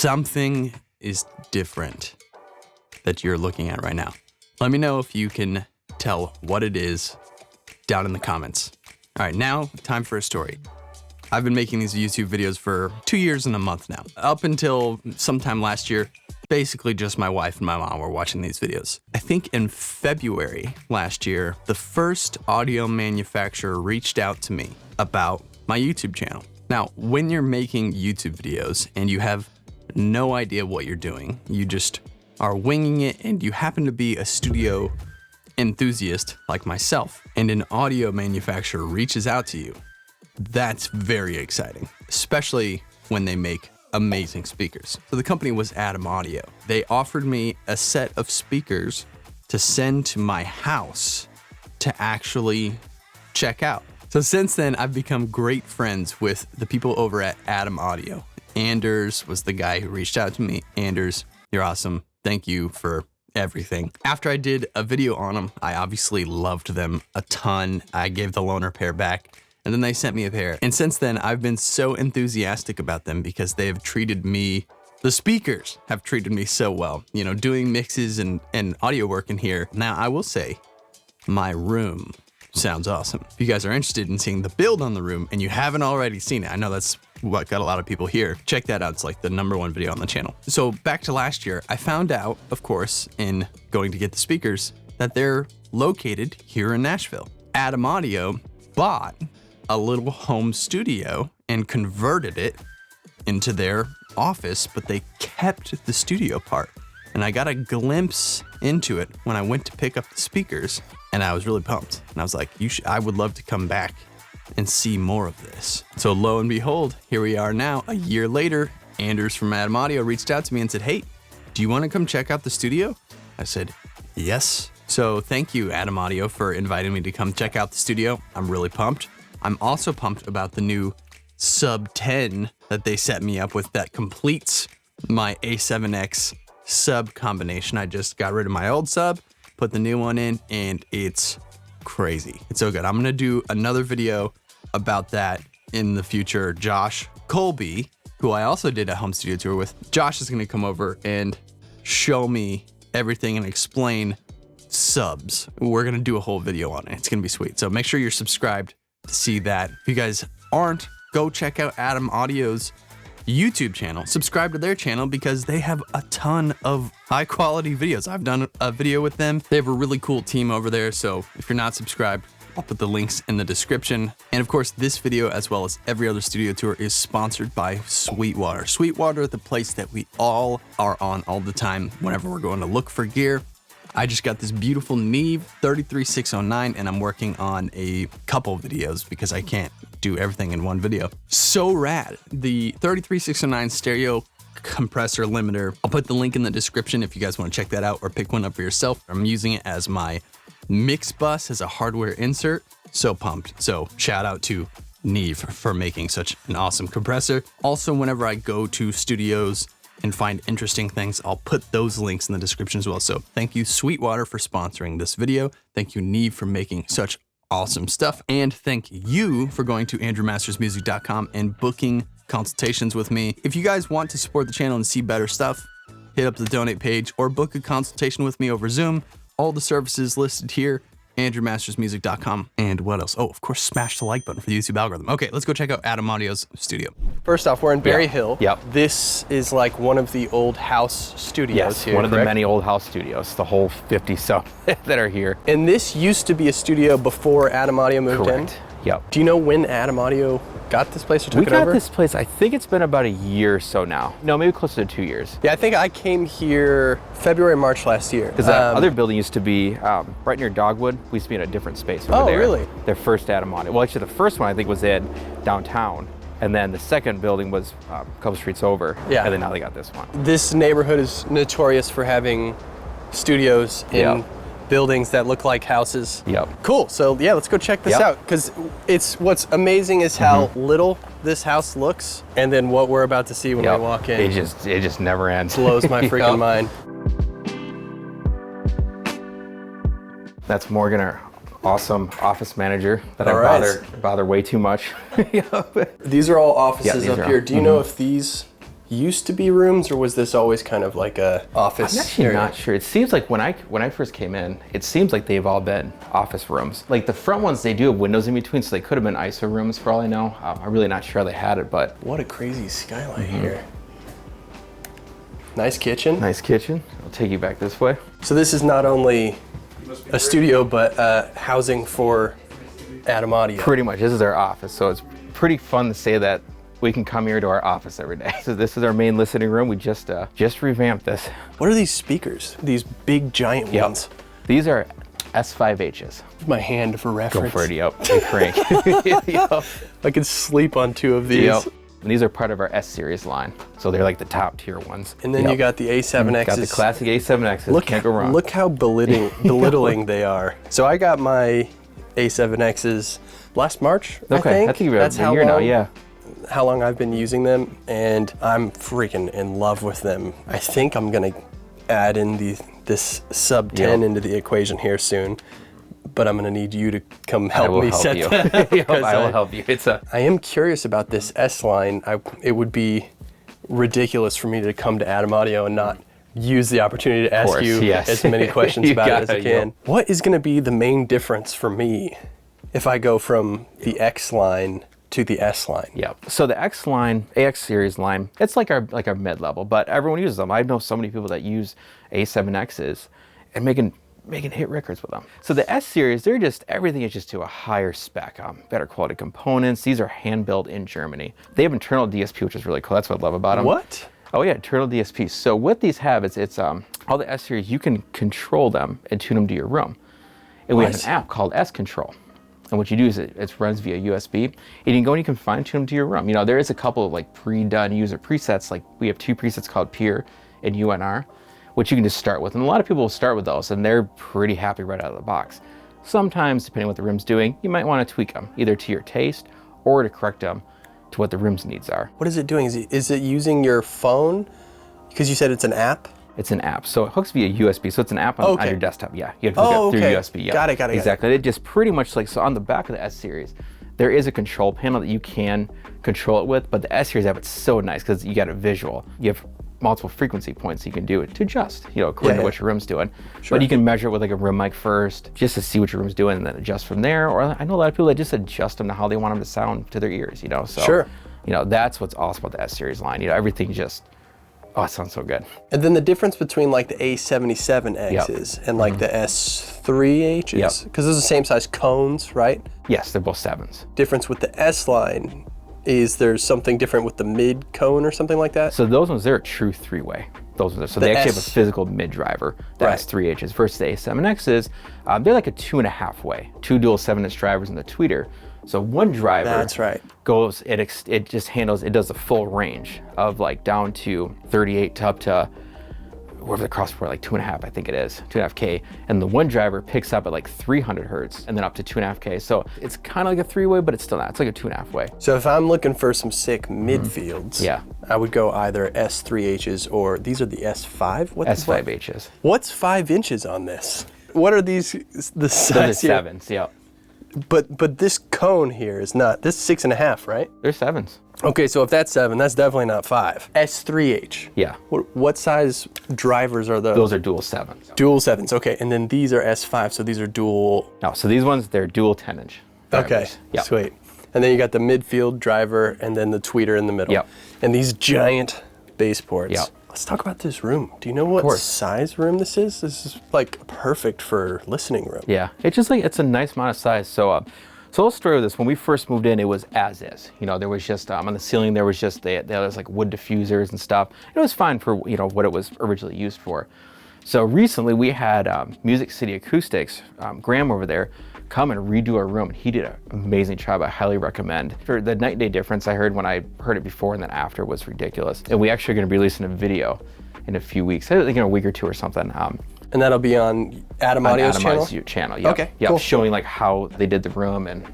something is different that you're looking at right now. Let me know if you can tell what it is down in the comments. All right, now time for a story. I've been making these YouTube videos for 2 years and a month now. Up until sometime last year, basically just my wife and my mom were watching these videos. I think in February last year, the first audio manufacturer reached out to me about my YouTube channel. Now, when you're making YouTube videos and you have no idea what you're doing, you just are winging it, and you happen to be a studio enthusiast like myself, and an audio manufacturer reaches out to you, that's very exciting, especially when they make amazing speakers. So the company was Adam Audio. They offered me a set of speakers to send to my house to actually check out. So since then, I've become great friends with the people over at Adam Audio. Anders was the guy who reached out to me. Anders, you're awesome. Thank you for everything. After I did a video on them, I obviously loved them a ton. I gave the loaner pair back, and then they sent me a pair. And since then, I've been so enthusiastic about them because they have treated me, the speakers have treated me so well. You know, doing mixes and audio work in here. Now, I will say, my room sounds awesome. If you guys are interested in seeing the build on the room and you haven't already seen it, I know that's what got a lot of people here. Check that out. It's like the #1 video on the channel. So back to last year, I found out, of course, in going to get the speakers, that they're located here in Nashville. Adam Audio bought a little home studio and converted it into their office, but they kept the studio part. And I got a glimpse into it when I went to pick up the speakers, and I was really pumped. And I was like, I would love to come back and see more of this. So lo and behold, here we are now, a year later. Anders from Adam Audio reached out to me and said, hey, do you want to come check out the studio? I said, yes. So thank you, Adam Audio, for inviting me to come check out the studio. I'm really pumped. I'm also pumped about the new Sub 10 that they set me up with that completes my A7X sub combination. I just got rid of my old sub, put the new one in, and it's crazy. It's so good. I'm gonna do another video about that in the future. Josh Colby, who I also did a home studio tour with, Josh is gonna come over and show me everything and explain subs. We're gonna do a whole video on it. It's gonna be sweet. So make sure you're subscribed to see that. If you guys aren't, go check out Adam Audio's YouTube channel. Subscribe to their channel because they have a ton of high quality videos. I've done a video with them. They have a really cool team over there. So if you're not subscribed, I'll put the links in the description. And of course, this video, as well as every other studio tour, is sponsored by Sweetwater. Sweetwater, the place that we all are on all the time whenever we're going to look for gear. I just got this beautiful Neve 33609, and I'm working on a couple videos because I can't do everything in one video. So rad. The 33609 stereo compressor limiter. I'll put the link in the description if you guys want to check that out or pick one up for yourself. I'm using it as my mix bus as a hardware insert. So pumped. So shout out to Neve for making such an awesome compressor. Also, whenever I go to studios and find interesting things, I'll put those links in the description as well. So thank you, Sweetwater, for sponsoring this video. Thank you, Neve, for making such awesome stuff. And thank you for going to ANDREWMASTERSmusic.com and booking consultations with me. If you guys want to support the channel and see better stuff, hit up the donate page or book a consultation with me over Zoom. All the services listed here, ANDREWMASTERSmusic.com. And what else? Oh, of course, smash the like button for the YouTube algorithm. Okay, let's go check out Adam Audio's studio. First off, we're in Berry Hill. Yep. This is like one of the old house studios here, one of correct? the many old house studios, the whole 50-some that are here. And this used to be a studio before Adam Audio moved in? Yep. Do you know when Adam Audio got this place or took it over? We got this place, I think it's been about a year or so now. No, maybe closer to 2 years. Yeah, I think I came here February, March last year. Because that other building used to be right near Dogwood. We used to be in a different space over there. Oh, really? Their first Adam Audio. Well, actually, the first one I think was in downtown. And then the second building was a couple streets over. Yeah. And then now they got this one. This neighborhood is notorious for having studios in buildings that look like houses. Yep. Cool. So yeah, let's go check this out, because what's amazing is how little this house looks, and then what we're about to see when we walk in. It just never ends. Blows my freaking mind. That's Morgan, our awesome office manager that I bother way too much. These are all offices up here. Do you know if these used to be rooms, or was this always kind of like a office I'm actually area? not sure. It seems like when I first came in, it seems like they've all been office rooms. Like the front ones, they do have windows in between, so they could have been ISO rooms for all I know. I'm really not sure how they had it, but. What a crazy skylight here. Nice kitchen. Nice kitchen. I'll take you back this way. So this is not only a studio, but housing for Adam Audio. Pretty much, this is our office, so it's pretty fun to say that we can come here to our office every day. So this is our main listening room. We just revamped this. What are these speakers? These big giant ones. These are S5Hs. My hand for reference. Go for it, yep. They crank. Yep. I could sleep on 2 of these. Yep. And these are part of our S series line. So they're like the top tier ones. And then you got the A7Xs. Got the classic A7Xs, can't go wrong. Look how belittling they are. So I got my A7Xs last March, I think. I think you're a year now, yeah. How long I've been using them, and I'm freaking in love with them. I think I'm gonna add in this sub 10 into the equation here soon, but I'm gonna need you to come help me set that. I will help you. I am curious about this S line. it would be ridiculous for me to come to Adam Audio and not use the opportunity to ask you as many questions about it as I can. What is gonna be the main difference for me if I go from the X line to the S line? Yep. So the X line, AX series line, it's like our mid-level, but everyone uses them. I know so many people that use A7Xs and making hit records with them. So the S series, everything is just to a higher spec, better quality components. These are hand built in Germany. They have internal DSP, which is really cool. That's what I love about them. What? Oh yeah, internal DSP. So what these have is it's all the S series, you can control them and tune them to your room. And we have an app called S Control. And what you do is it runs via USB, and you can go and you can fine tune them to your room. You know, there is a couple of like pre-done user presets. Like we have 2 presets called Peer and UNR, which you can just start with. And a lot of people will start with those, and they're pretty happy right out of the box. Sometimes, depending on what the room's doing, you might want to tweak them, either to your taste or to correct them to what the room's needs are. What is it doing? Is it using your phone? Because you said it's an app? It's an app, so it hooks via USB, so it's an app on your desktop. Yeah, you have to hook it through USB. Yeah. Got it. Exactly. It just pretty much like, so on the back of the S series, there is a control panel that you can control it with, but the S series app, it's so nice because you got a visual. You have multiple frequency points you can do it to adjust, according to what your room's doing. Sure. But you can measure it with like a room mic first, just to see what your room's doing, and then adjust from there. Or I know a lot of people that just adjust them to how they want them to sound to their ears. So that's what's awesome about the S series line. Everything just. Oh, it sounds so good. And then the difference between like the A77Xs and like the S3Hs, because those are the same size cones, right? Yes, they're both 7s. Difference with the S line is there's something different with the mid cone or something like that? So those ones, they're a true 3-way. Those ones, so they actually have a physical mid driver, the S3Hs, versus the A7Xs. They're like a 2.5-way, 2 dual 7-inch drivers in the tweeter. So one driver goes, it just handles, it does the full range of like down to 38 to up to whatever the crossport, like 2.5, I think it is, 2.5K. And the one driver picks up at like 300 hertz and then up to 2.5K. So it's kind of like a 3-way, but it's still not. It's like a 2.5-way. So if I'm looking for some sick midfields, I would go either S3Hs or these are the S5? S5Hs. What's 5 inches on this? What are these, the size here? They're 7s, yeah. But this cone here is not, this is 6.5, right? They're 7s. Okay, so if that's 7, that's definitely not 5. S3H. Yeah. What size drivers are those? Those are dual 7s. Dual 7s, okay. And then these are S5, so these are dual. No, so these ones, they're dual 10-inch. Okay, sweet. And then you got the midfield driver and then the tweeter in the middle. Yep. And these giant base ports. Yep. Let's talk about this room. Do you know what size room this is? This is like perfect for listening room. Yeah, it's just like, it's a nice amount of size. So a little story with this, when we first moved in, it was as is. There was just, on the ceiling, there was just, there was like wood diffusers and stuff. It was fine for, what it was originally used for. So recently we had Music City Acoustics, Graham over there, come and redo our room. He did an amazing job. I highly recommend. For the night and day difference I heard when I heard it before and then after was ridiculous. And we actually are going to be releasing a video in a few weeks, I think in a week or 2 or something. And that'll be on Adam Audio's channel. Yep. Okay, yep. Cool. Showing like how they did the room and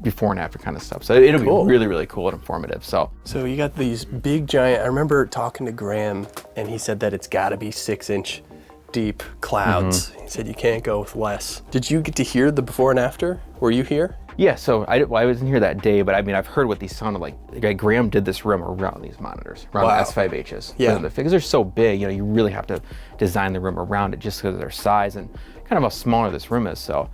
before and after kind of stuff. So it'll be really, really cool and informative. So you got these big giant, I remember talking to Graham and he said that it's gotta be 6-inch deep clouds. He said you can't go with less. Did you get to hear the before and after? Were you here? Yeah, so I wasn't here that day, but I mean, I've heard what these sounded like. Graham did this room around these monitors, around the S5Hs. Yeah. Because they're so big, you know, you really have to design the room around it just because of their size and kind of how smaller this room is. So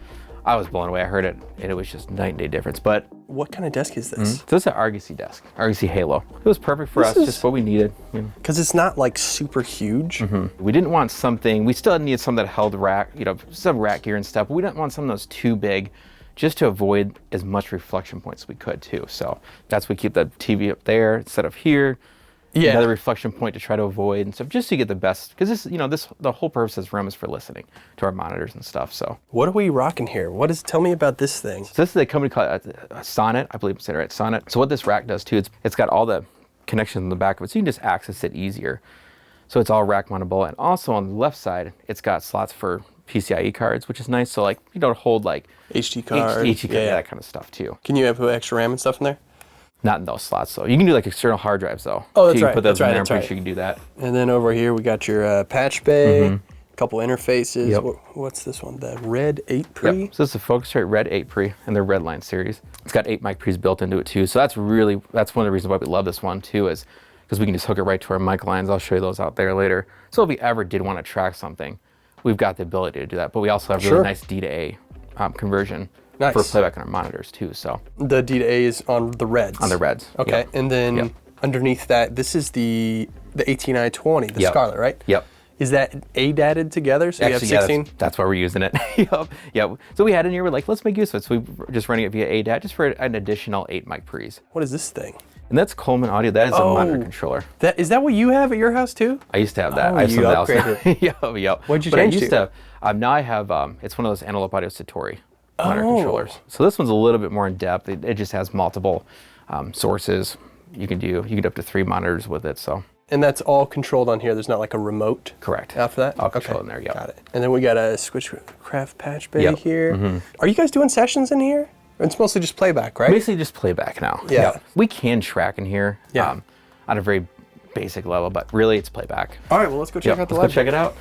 I was blown away. I heard it, and it was just night and day difference. But what kind of desk is this? So this is an Argosy desk, Argosy Halo. It was perfect for us, just what we needed. Because it's not like super huge. We didn't want something, we still needed something that held rack, you know, some rack gear and stuff, but we didn't want something that was too big, just to avoid as much reflection points as we could too. So that's why we keep the TV up there instead of here. Yeah. Another reflection point to try to avoid and stuff, just to get the best, because this, you know, the whole purpose of this room is for listening to our monitors and stuff. So what are we rocking here? Tell me about this thing. So this is a company called Sonnet, I believe I'm saying it right, Sonnet. So what this rack does too, it's got all the connections in the back of it, so you can just access it easier. So it's all rack mountable, and also on the left side, it's got slots for PCIe cards, which is nice. So like, you know, to hold like HD cards, that kind of stuff too. Can you put extra RAM and stuff in there? Not in those slots, though. You can do like external hard drives, though. Oh, that's you right. can put those in there. I'm That's pretty sure you can do that. And then over here, we got your patch bay, a couple interfaces. Yep. What's this one? The Red 8 Pre? Yep. So this is a Focusrite Red 8 Pre and their Redline series. It's got 8 mic pre's built into it, too. So that's one of the reasons why we love this one, too, is because we can just hook it right to our mic lines. I'll show you those out there later. So if we ever did want to track something, we've got the ability to do that. But we also have really nice D to A conversion. Nice. For playback on our monitors too, so. The D to A is on the Reds? On the Reds. Okay, yep. And then underneath that, this is the 18i20, the Scarlet, right? Yep. Is that ADATed together, so actually, you have 16? That's why we're using it. Yep. So we had in here, we're like, let's make use of it. So we're just running it via ADAT, just for an additional 8 mic pre's. What is this thing? And that's Coleman Audio. That is a monitor controller. Is that what you have at your house too? I used to have that. Oh, I have you upgraded. Yep. What'd you change to? Now I have, it's one of those Analog Audio Satori monitor controllers. So this one's a little bit more in depth. It just has multiple sources. You can do up to 3 monitors with it. So. And that's all controlled on here. There's not like a remote. Correct. After that. All controlled in there. Yep. Got it. And then we got a Switchcraft patch bay here. Are you guys doing sessions in here? It's mostly just playback, right? Basically just playback now. Yeah. Yep. We can track in here. On a very basic level, but really it's playback. All right. Well, let's go check out the lab. Let's go check it out.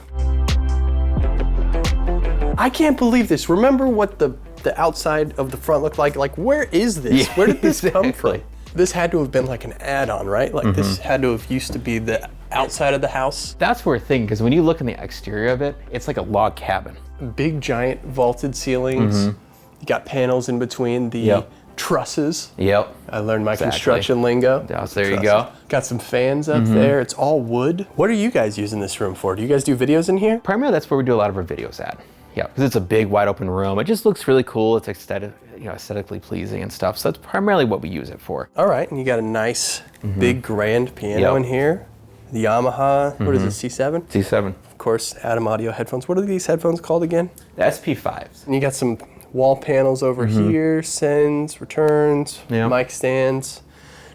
I can't believe this. Remember what the outside of the front looked like? Like, where is this? Where did this come from? This had to have been like an add-on, right? Like this had to have used to be the outside of the house. That's where thing, because when you look in the exterior of it, it's like a log cabin. Big, giant vaulted ceilings. You got panels in between the trusses. Yep. I learned my construction lingo. Yes, there you go. Got some fans up there. It's all wood. What are you guys using this room for? Do you guys do videos in here? Primarily, that's where we do a lot of our videos at. Yeah, because it's a big, wide open room. It just looks really cool. It's aesthetically pleasing and stuff. So that's primarily what we use it for. All right, and you got a nice, big, grand piano in here. The Yamaha, what is it, C7? C7. Of course, Adam Audio headphones. What are these headphones called again? The SP5s. And you got some wall panels over here, sends, returns, mic stands,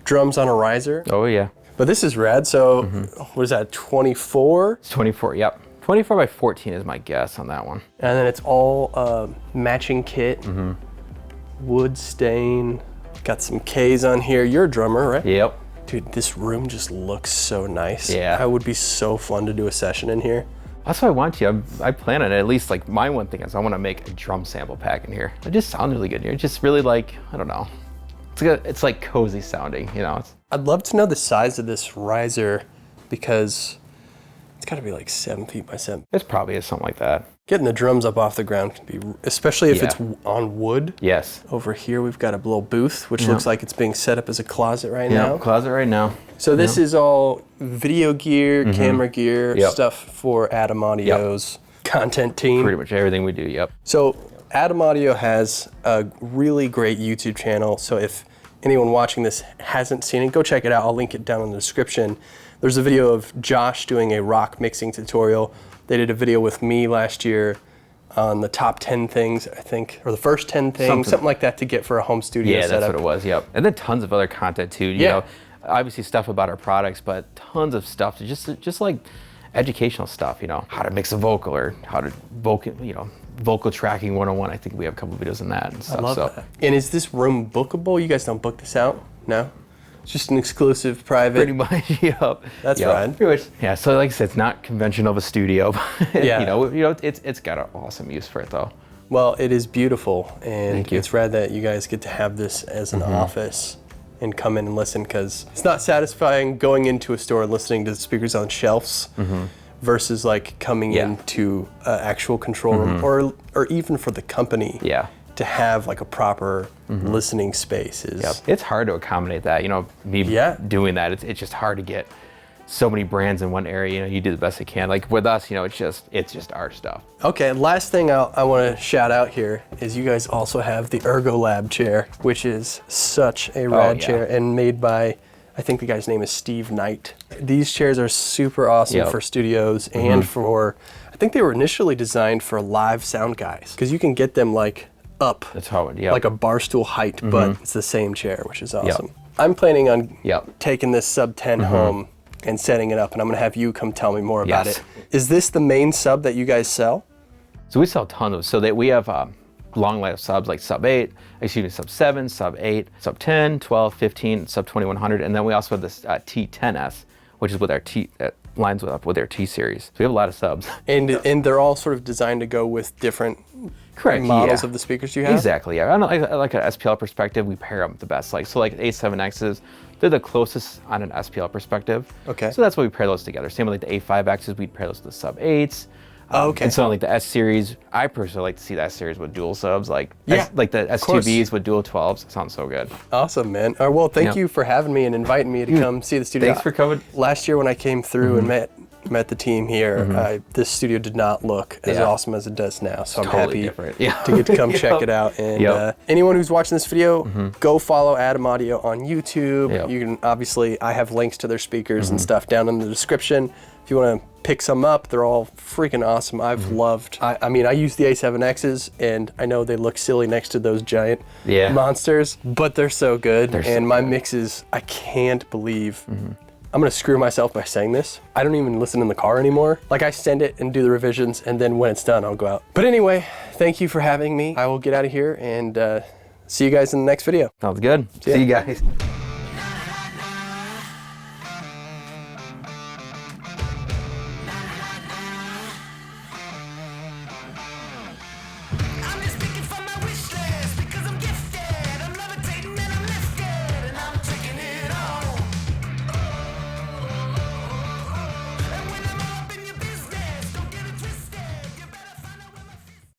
drums on a riser. Oh, yeah. But this is rad. So what is that, 24? It's 24, yep. 24 by 14 is my guess on that one. And then it's all matching kit, wood stain. Got some K's on here. You're a drummer, right? Yep. Dude, this room just looks so nice. Yeah. It would be so fun to do a session in here. That's what I want to. I plan on it. At least like my one thing is I want to make a drum sample pack in here. It just sounds really good in here. It's just really like, I don't know. It's like cozy sounding, you know. I'd love to know the size of this riser because it's got to be like 7 feet by 7. It probably is something like that. Getting the drums up off the ground can be, especially if it's on wood. Yes. Over here we've got a little booth, which looks like it's being set up as a closet right now. Closet right now. So this is all video gear, camera gear, stuff for Adam Audio's content team. Pretty much everything we do, yep. So Adam Audio has a really great YouTube channel. So if anyone watching this hasn't seen it, go check it out. I'll link it down in the description. There's a video of Josh doing a rock mixing tutorial. They did a video with me last year on the top 10 things, I think, or the first 10 things, something like that to get for a home studio setup. Yeah, that's what it was, yep. And then tons of other content too, you know, obviously stuff about our products, but tons of stuff, just like educational stuff, you know, how to mix a vocal or how to vocal tracking 101. I think we have a couple videos on that and stuff. I love that. And is this room bookable? You guys don't book this out? No? It's just an exclusive, private. Pretty much, yep. That's right. Pretty much. Yeah. So, like I said, it's not conventional of a studio. But, you know, it's got an awesome use for it though. Well, it is beautiful, and Thank you. it's rad that you guys get to have this as an office and come in and listen, because it's not satisfying going into a store and listening to the speakers on shelves versus like coming into an actual control room, or even for the company to have like a proper listening space. It's hard to accommodate that. You know, me doing that, it's just hard to get so many brands in one area. You know, you do the best you can. Like with us, you know, it's just our stuff. Okay, last thing I want to shout out here is you guys also have the Ergo Lab chair, which is such a rad chair, and made by, I think the guy's name is Steve Knight. These chairs are super awesome for studios and for, I think they were initially designed for live sound guys, because you can get them like up, like a bar stool height, but it's the same chair, which is awesome. I'm planning on taking this Sub 10 home and setting it up, and I'm gonna have you come tell me more about it. Is this the main sub that you guys sell? So we sell tons of, so that we have long life subs like Sub 8, excuse me, Sub 7, Sub 8, Sub 10, 12, 15, Sub 2100, and then we also have this T10S, which is with our T, that lines up with our T series. So we have a lot of subs. And they're all sort of designed to go with different models of the speakers you have? Exactly, yeah. On like an SPL perspective, we pair them the best. Like, so like A7Xs, they're the closest on an SPL perspective. Okay. So that's why we pair those together. Same with like the A5Xs, we'd pair those with the Sub 8s. And so like the S series, I personally like to see the S series with dual subs, like like the S2Bs with dual 12s. It sounds so good. Awesome, man. Well, thank you for having me and inviting me to come see the studio. Thanks for coming. Last year when I came through and met the team here, this studio did not look as awesome as it does now. So I'm happy to get to come check it out. And anyone who's watching this video, go follow Adam Audio on YouTube. You can obviously, I have links to their speakers and stuff down in the description. If you want to pick some up, they're all freaking awesome. I've loved, I mean, I use the A7Xs, and I know they look silly next to those giant monsters, but they're so good. And my mixes, I can't believe, I'm gonna screw myself by saying this. I don't even listen in the car anymore. Like, I send it and do the revisions, and then when it's done, I'll go out. But anyway, thank you for having me. I will get out of here and see you guys in the next video. Sounds good. See you guys.